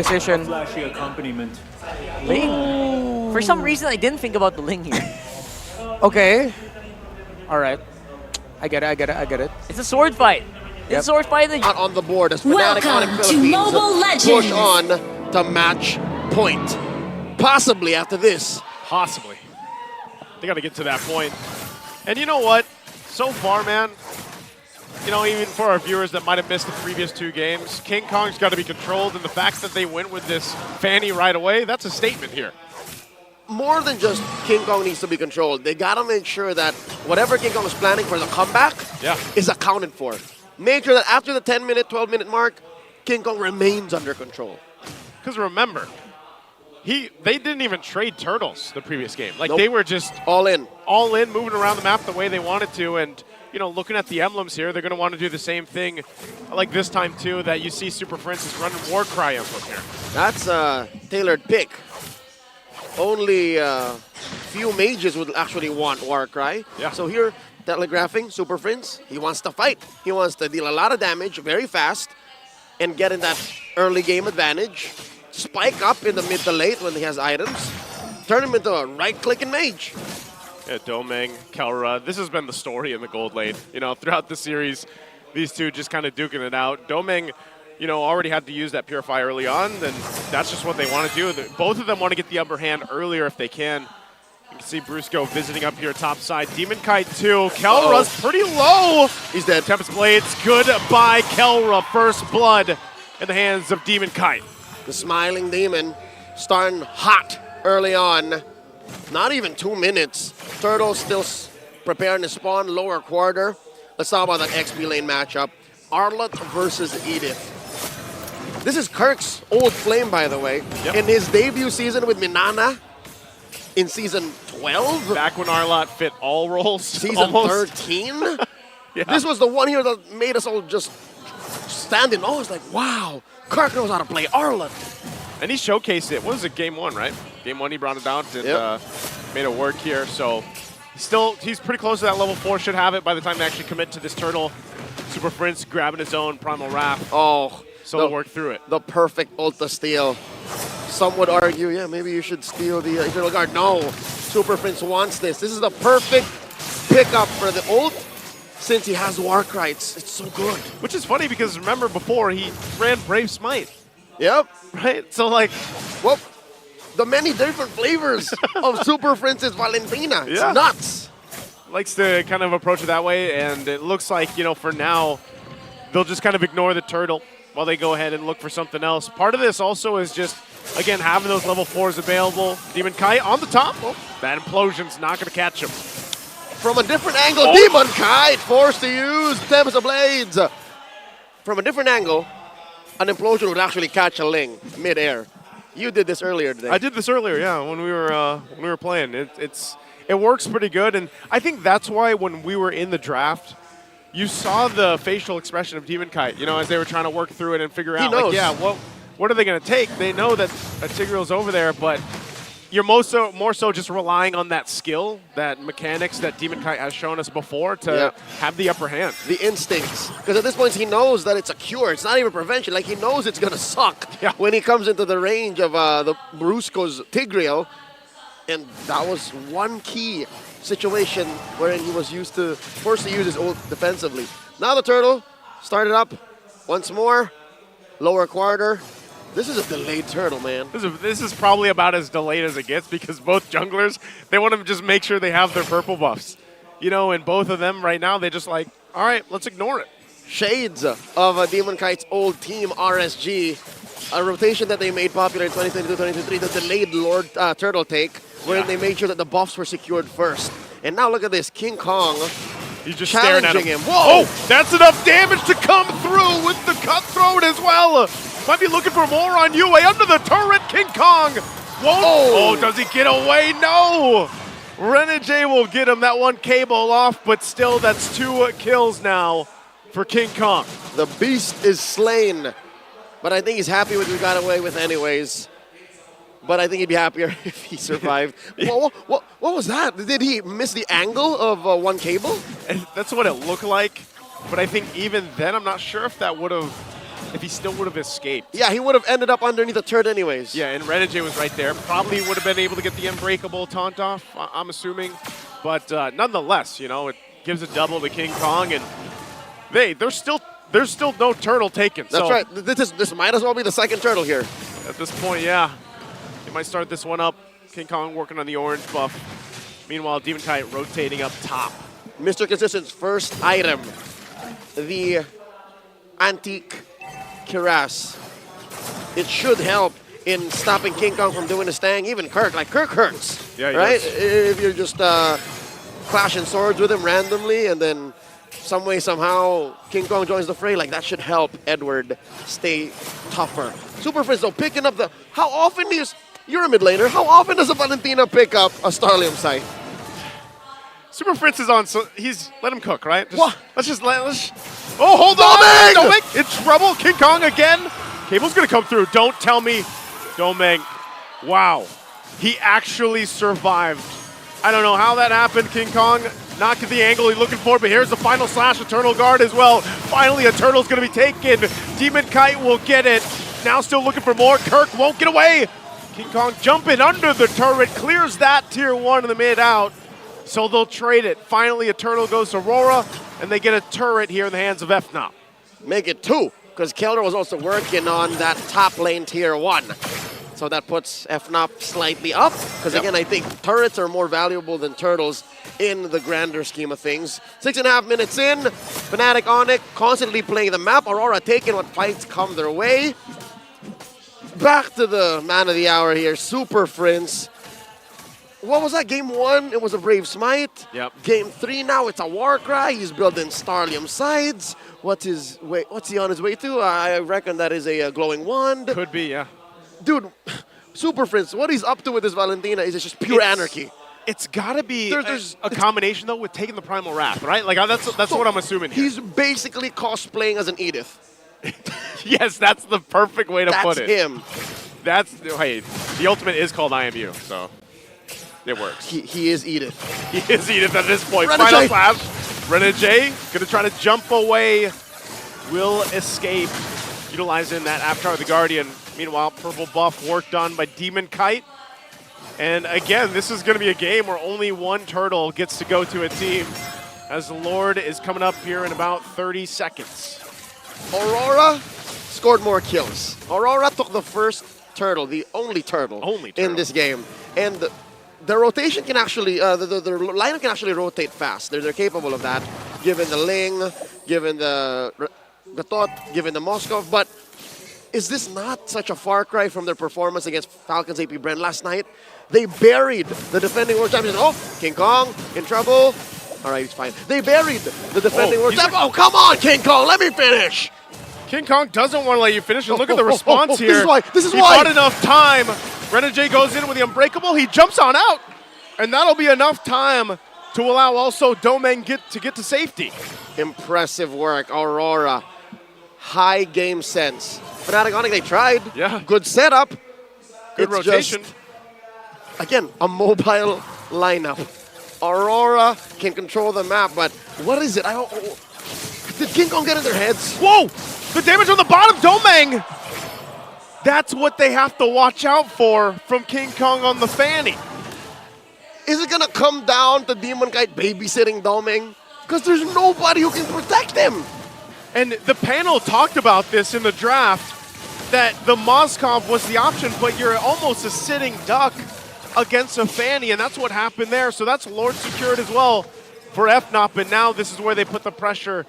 decision. Flashy accompaniment. Ling. For some reason, I didn't think about the Ling here. Okay. All right. I get it. It's a sword fight. It's a sword fight. Not on the board as FNATIC ONIC Philippines Mobile push Legends. on to match point. Possibly after this. Possibly. They got to get to that point. And you know what? So far, man, you know, even for our viewers that might have missed the previous two games, King Kong's got to be controlled, and the fact that they went with this Fanny right away, that's a statement here. More than just King Kong needs to be controlled. They got to make sure that whatever King Kong is planning for the comeback is accounted for. Make sure that after the 10-minute, 12-minute mark, King Kong remains under control. Because remember, they didn't even trade turtles the previous game. Like, they were just all in, moving around the map the way they wanted to. And, you know, looking at the emblems here, they're going to want to do the same thing like this time, too, that you see Super Francis running Warcry emblem here. That's a tailored pick. Only few mages would actually want Warcry. Yeah. So here, telegraphing Super Prince, he wants to fight. He wants to deal a lot of damage very fast and get in that early game advantage. Spike up in the mid to late when he has items. Turn him into a right-clicking mage. Yeah, Domeng, Kelra, this has been the story in the gold lane. You know, throughout the series, these two just kind of duking it out. Domeng, you know, already had to use that Purify early on, and that's just what they want to do. Both of them want to get the upper hand earlier if they can. You can see Brusco visiting up here top side. Demon Kite too. Kelra's pretty low. He's dead. Tempest Blades, goodbye Kelra. First blood in the hands of Demon Kite. The Smiling Demon starting hot early on. Not even 2 minutes. Turtle still preparing to spawn lower quarter. Let's talk about that XP lane matchup. Arlott versus Edith. This is Kirk's old flame, by the way. Yep. In his debut season with Minana in season 12. Back when Arlott fit all roles. Season 13. Yeah. This was the one here that made us all just stand in awe. It's like, wow, Kirk knows how to play Arlott. And he showcased it. What was it, game one, right? Game one, he brought it out and made it work here. So he's pretty close to that level 4. Should have it by the time they actually commit to this turtle. Super Prince grabbing his own Primal Wrath. Oh, so they'll work through it. The perfect ult to steal. Some would argue, yeah, maybe you should steal the Eternal Guard. No, Super Prince wants this. This is the perfect pickup for the ult since he has Warcry. It's so good. Which is funny because remember before he ran Brave Smite. Yep. Right? So like, well, the many different flavors of Super Prince's Valentina. It's nuts. Likes to kind of approach it that way, and it looks like, you know, for now, they'll just kind of ignore the turtle while they go ahead and look for something else. Part of this also is just, again, having those level 4s available. Demon Kite on the top. Oh, that implosion's not going to catch him. From a different angle, Demon Kite forced to use Tempest Blades. From a different angle, an implosion would actually catch a Ling mid-air. You did this earlier today. I did this earlier, yeah, when we were playing. It works pretty good, and I think that's why when we were in the draft, you saw the facial expression of Demon Kite, you know, as they were trying to work through it and figure out, like, yeah, what are they going to take? They know that Tigreal's over there, but you're more so just relying on that skill, that mechanics that Demon Kite has shown us before to have the upper hand. The instincts. Because at this point, he knows that it's a cure. It's not even prevention. Like, he knows it's going to suck when he comes into the range of the Brusco's Tigreal. And that was one key situation wherein he was forced to use his ult defensively. Now the turtle started up once more. Lower quarter. This is a delayed turtle, man. This is probably about as delayed as it gets because both junglers, they want to just make sure they have their purple buffs. You know, and both of them right now, they just like, all right, let's ignore it. Shades of Demon Kite's old team, RSG. A rotation that they made popular in 2022-2023, the delayed Lord Turtle take, where they made sure that the buffs were secured first. And now look at this, King Kong. He's just staring at him. Whoa! Oh, that's enough damage to come through with the cutthroat as well. Might be looking for more on UA under the turret. King Kong won't. Oh, does he get away? No. Renegade will get him that one cable off, but still that's 2 kills now for King Kong. The beast is slain, but I think he's happy with what he got away with anyways. But I think he'd be happier if he survived. What was that? Did he miss the angle of one cable? And that's what it looked like. But I think even then, I'm not sure if that would have if he still would have escaped. Yeah, he would have ended up underneath the turret anyways. Yeah, and Renegade was right there. Probably would have been able to get the unbreakable taunt off, I'm assuming. But nonetheless, you know, it gives a double to King Kong, and there's still no turtle taken. That's so right. This might as well be the second turtle here. At this point, yeah. He might start this one up. King Kong working on the orange buff. Meanwhile, Demon Kite rotating up top. Mr. Consistent's first item, the Antique Cuirass. It should help in stopping King Kong from doing his thing. Even Kirk, like Kirk hurts, Yeah, he right? does. If you're just clashing swords with him randomly and then some way, somehow, King Kong joins the fray, like that should help Edward stay tougher. Super Frizz though, picking up the, how often do you're a mid laner, how often does a Valentina pick up a Starlium Sight? Super Fritz is on, so let him cook, right? What? Oh, hold on! Doming! Doming in trouble. King Kong again. Cable's gonna come through. Don't tell me, Doming. Wow, he actually survived. I don't know how that happened. King Kong not get the angle he's looking for, but here's the final slash, Eternal Guard as well. Finally, a turtle's gonna be taken. Demon Kite will get it. Now still looking for more. Kirk won't get away. King Kong jumping under the turret, clears that tier 1 in the mid out. So they'll trade it. Finally, a turtle goes to Aurora, and they get a turret here in the hands of FNOP. Make it 2, because Keller was also working on that top lane tier 1. So that puts FNOP slightly up, because again, I think turrets are more valuable than turtles in the grander scheme of things. 6.5 minutes in, FNATIC ONIC constantly playing the map. Aurora taking what fights come their way. Back to the man of the hour here, Super Frizz. What was that, game 1? It was a Brave Smite. Yep. Game 3 now, it's a Warcry. He's building Starlium Sides. What's he on his way to? I reckon that is a glowing wand. Could be, yeah. Dude, Super Frizz, what he's up to with this Valentina is just pure anarchy. It's gotta be There's a combination though with taking the Primal Wrath, right? Like that's what I'm assuming here. He's basically cosplaying as an Edith. Yes, that's the perfect way to put it. That's him. Hey, the ultimate is called IMU, so it works. He is Edith. He is Edith at this point. Renegade. Final slash. Renegade gonna try to jump away. Will escape, utilizing that Avatar of the Guardian. Meanwhile, purple buff work done by Demon Kite. And again, this is gonna be a game where only one turtle gets to go to a team, as the Lord is coming up here in about 30 seconds. Aurora scored more kills. Aurora took the first turtle, the only turtle in this game. And the rotation can actually, the lineup can actually rotate fast. They're capable of that, given the Ling, given the Thought, given the Moskov. But is this not such a far cry from their performance against Falcons AP Brent last night? They buried the defending world champions. Oh, King Kong in trouble. All right, he's fine. They buried the defending world champions. Oh, come on, King Kong, let me finish. King Kong doesn't want to let you finish, and look at the response here. This is he why. He bought enough time. Renegade goes in with the Unbreakable. He jumps on out, and that'll be enough time to allow also Domeng to get to safety. Impressive work, Aurora. High game sense. FNATIC ONIC, they tried. Yeah. Good setup. Good rotation. Just, again, a mobile lineup. Aurora can control the map, but what is it? Did King Kong get in their heads? Whoa! The damage on the bottom, Domeng! That's what they have to watch out for from King Kong on the Fanny. Is it gonna come down to Demon Kite babysitting Domeng? Because there's nobody who can protect him. And the panel talked about this in the draft, that the Moskov was the option, but you're almost a sitting duck against a Fanny, and that's what happened there. So that's Lord secured as well for FNOP, and now this is where they put the pressure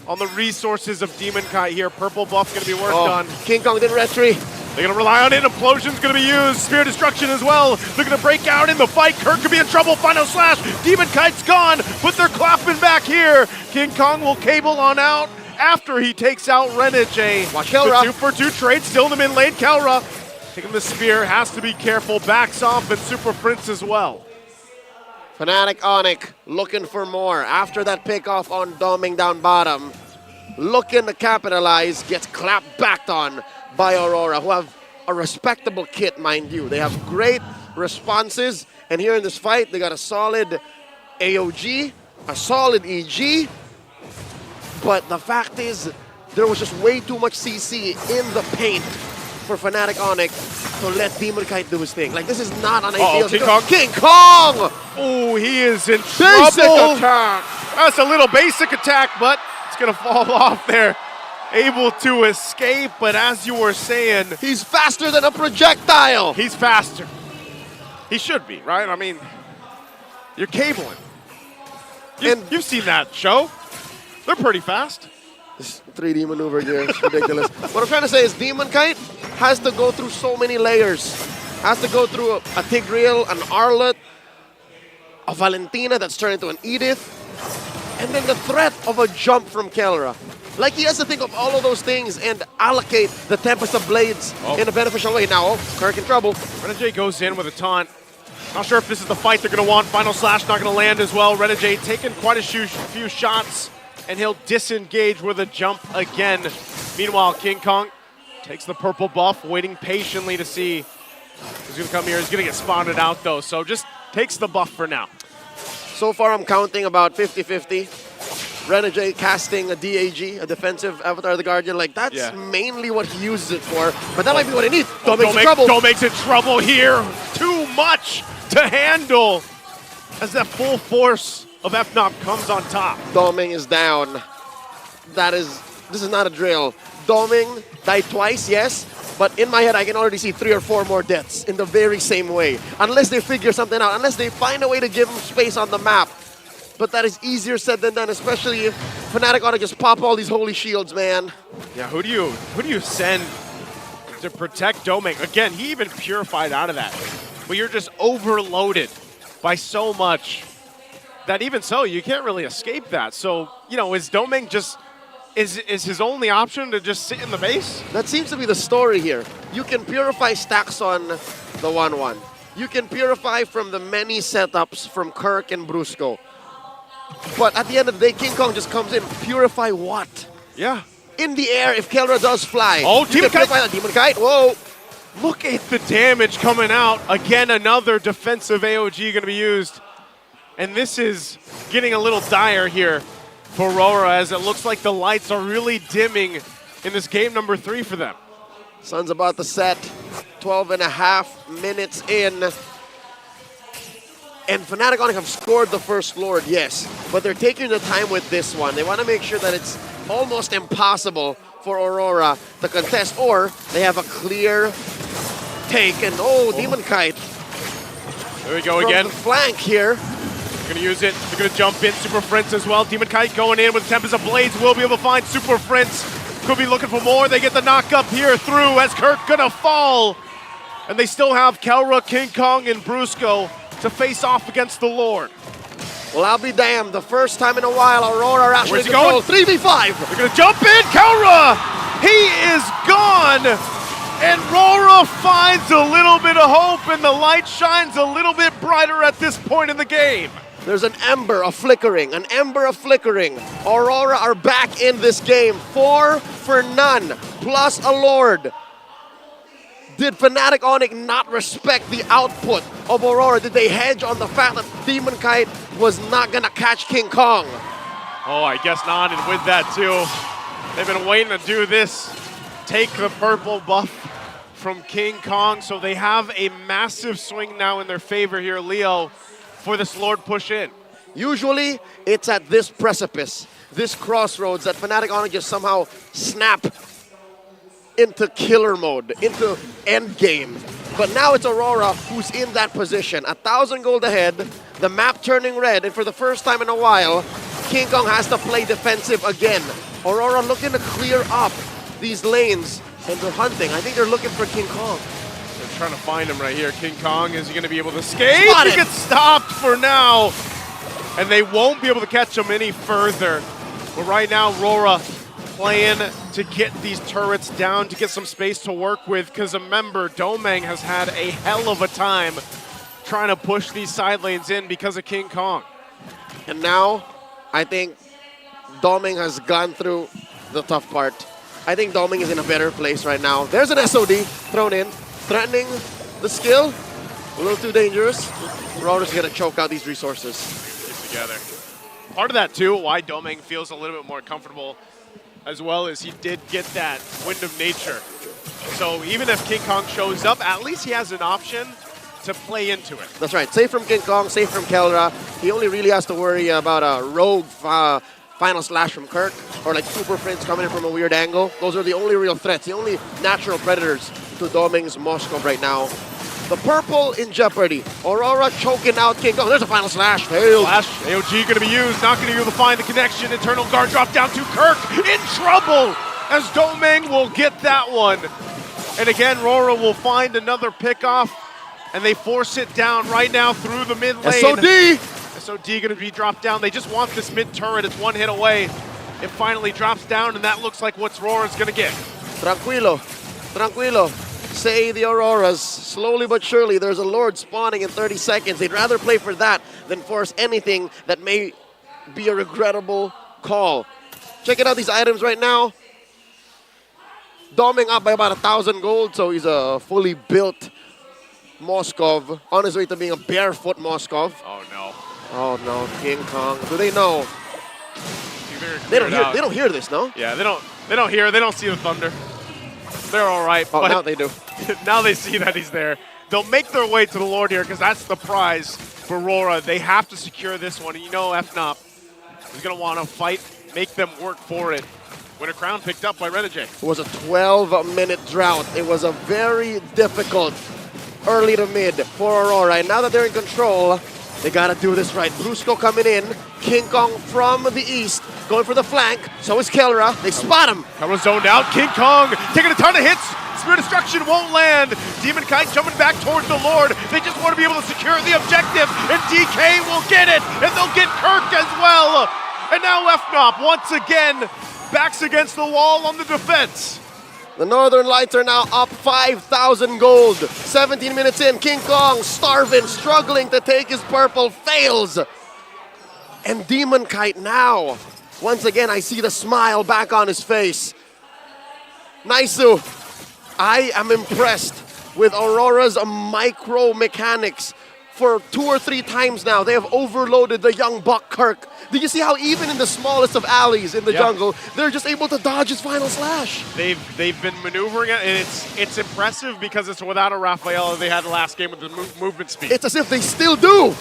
on the resources of Demon Kite here. Purple buff gonna be worked on. King Kong did retry. They're gonna rely on it. Implosion's gonna be used. Spear Destruction as well. They're gonna break out in the fight. Kirk could be in trouble. Final slash. Demon Kite's gone, but they're clapping back here. King Kong will cable on out after he takes out Renegade. Watch Kelra. 2-for-2 trade still in the mid lane. Kelra taking the spear, has to be careful. Backs off, and Super Prince as well. FNATIC ONIC looking for more after that pickoff on Domeng down bottom. Looking to capitalize, gets clapped back on by Aurora, who have a respectable kit, mind you. They have great responses, and here in this fight, they got a solid AOG, a solid EG, but the fact is, there was just way too much CC in the paint for FNATIC ONIC to let Demon Kite do his thing. Like, this is not an ideal. King Kong. King Kong! Oh, he is in Basic trouble. attack! That's a little basic attack, but it's going to fall off there. Able to escape, but as you were saying, He's faster than a projectile! he's faster. He should be, right? I mean, you're cabling. You've seen that show. They're pretty fast. This 3D maneuver here is ridiculous. What I'm trying to say is Demon Kite has to go through so many layers. Has to go through a Tigreal, an Arlet, a Valentina that's turned into an Edith, and then the threat of a jump from Kelra. Like, he has to think of all of those things and allocate the Tempest of Blades in a beneficial way. Now, Kirk in trouble. Renegade goes in with a taunt. Not sure if this is the fight they're going to want. Final Slash not going to land as well. Renegade taking quite a few shots, and he'll disengage with a jump again. Meanwhile, King Kong takes the purple buff, waiting patiently to see who's going to come here. He's going to get spotted out, though, so just takes the buff for now. So far, I'm counting about 50-50. Renegade casting a DAG, a defensive Avatar of the Guardian. Like, that's mainly what he uses it for, but that might be what he needs. Doming's in trouble. Doming's in trouble here. Too much to handle as that full force of FNOP comes on top. Doming is down. This is not a drill. Doming died twice, yes, but in my head I can already see 3 or 4 more deaths in the very same way. Unless they figure something out, unless they find a way to give him space on the map. But that is easier said than done, especially if FNATIC ought to just pop all these holy shields, man. Yeah, who do you send to protect Doming? Again, he even purified out of that. But you're just overloaded by so much that even so, you can't really escape that. So, you know, is Doming just, is his only option to just sit in the base? That seems to be the story here. You can purify stacks on the 1-1. You can purify from the many setups from Kirk and Brusco. But at the end of the day, King Kong just comes in. Purify what? Yeah. In the air, if Kelra does fly. Oh, Demon Kite! Demon Kite, whoa! Look at the damage coming out. Again, another defensive AOG going to be used. And this is getting a little dire here for Aurora, as it looks like the lights are really dimming in this game number 3 for them. Sun's about to set. 12.5 minutes in. And FNATIC ONIC have scored the first Lord, yes. But they're taking the time with this one. They want to make sure that it's almost impossible for Aurora to contest, or they have a clear take. And Demon Kite. There we go again. From the flank here. They're going to use it. They're going to jump in. Super Prince as well. Demon Kite going in with Tempest of Blades. Will be able to find Super Prince. Could be looking for more. They get the knock up here through as Kirk going to fall. And they still have Kelra, King Kong, and Brusco to face off against the Lord. Well, I'll be damned. The first time in a while, Aurora are actually Where's he going? 3v5. They're going to jump in. Kelra! He is gone! And Rora finds a little bit of hope, and the light shines a little bit brighter at this point in the game. There's an ember of flickering, an ember of flickering. Aurora are back in this game. 4 for none, plus a Lord. Did FNATIC ONIC not respect the output of Aurora? Did they hedge on the fact that Demon Kite was not gonna catch King Kong? Oh, I guess not, and with that too, they've been waiting to do this. Take the purple buff from King Kong, so they have a massive swing now in their favor here, Leo, for this Lord push in. Usually, it's at this precipice, this crossroads, that FNATIC ONIC just somehow snap into killer mode, into end game. But now it's Aurora who's in that position. 1,000 gold ahead, the map turning red, and for the first time in a while, King Kong has to play defensive again. Aurora looking to clear up these lanes, and they're hunting. I think they're looking for King Kong. They're trying to find him right here. King Kong, is he going to be able to escape? Spot He him. gets stopped for now, and they won't be able to catch him any further. But right now, Aurora playing to get these turrets down, to get some space to work with, because remember, Domang has had a hell of a time trying to push these side lanes in because of King Kong. And now, I think Doming has gone through the tough part. I think Doming is in a better place right now. There's an SOD thrown in, threatening the skill. A little too dangerous. Aurora's gonna choke out these resources. Get together. Part of that too, why Domang feels a little bit more comfortable as well as he did get that wind of nature. So even if King Kong shows up, at least he has an option to play into it. That's right. Safe from King Kong, safe from Kelra. He only really has to worry about a rogue final slash from Kirk or like Super Prince coming in from a weird angle. Those are the only real threats, the only natural predators to Doming's Moskov right now. The purple in jeopardy. Aurora choking out King Kong. There's a final slash. Failed. Slash, AOG going to be used. Not going to be able to find the connection. Internal guard drop down to Kirk. In trouble as Doming will get that one. And again, Rora will find another pickoff. And they force it down right now through the mid lane. SOD! SOD going to be dropped down. They just want this mid turret. It's one hit away. It finally drops down, and that looks like what Rora's going to get. Tranquilo. Tranquilo. Say the Auroras. Slowly but surely, there's a Lord spawning in 30 seconds. They'd rather play for that than force anything that may be a regrettable call. Checking out these items right now. Doming up by about 1,000 gold, so he's a fully built Moskov on his way to being a barefoot Moskov. Oh no. Oh no, King Kong. Do they know? They don't hear this, no? Yeah, they don't hear. They don't see the thunder. They're all right. Oh, but now they do. now they see that he's there. They'll make their way to the Lord here because that's the prize for Rora. They have to secure this one. And you know FNOP is going to want to fight, make them work for it. Win a crown picked up by Renegade. It was a 12-minute drought. It was a very difficult early to mid for Aurora. And now that they're in control, they got to do this right. Brusco coming in. King Kong from the east going for the flank. So is Kelra. They spot him. Kelra zoned out. King Kong taking a ton of hits. Spear Destruction won't land. Demon Kite jumping back towards the Lord. They just want to be able to secure the objective. And DK will get it. And they'll get Kirk as well. And now FNOP once again backs against the wall on the defense. The Northern Lights are now up 5,000 gold. 17 minutes in, King Kong starving, struggling to take his purple, fails. And Demon Kite now. Once again, I see the smile back on his face. Naisu, I am impressed with Aurora's micro mechanics. For 2 or 3 times now, they have overloaded the young buck Kirk. Did you see how even in the smallest of alleys in the jungle, they're just able to dodge his final slash? They've been maneuvering it, and it's impressive because it's without a Raphael they had the last game with the movement speed. It's as if they still do.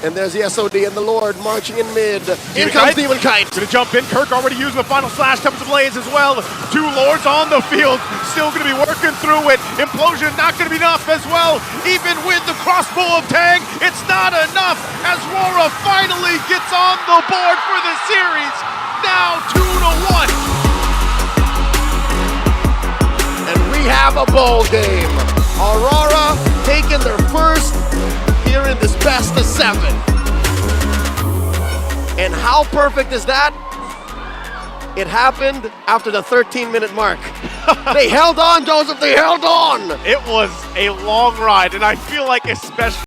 And there's the SOD and the Lord marching in mid. In comes Demon Kite. Gonna jump in. Kirk already using the final slash. Tempest of Blades as well. 2 Lords on the field. Still gonna be working through it. Implosion not gonna be enough as well. Even with the crossbow of Tang, it's not enough as Rora finally gets on the board for the series. Now 2-1. And we have a ball game. Aurora taking their first here in this best of 7. And how perfect is that? It happened after the 13-minute mark. They held on, Joseph, they held on. It was a long ride, and I feel like especially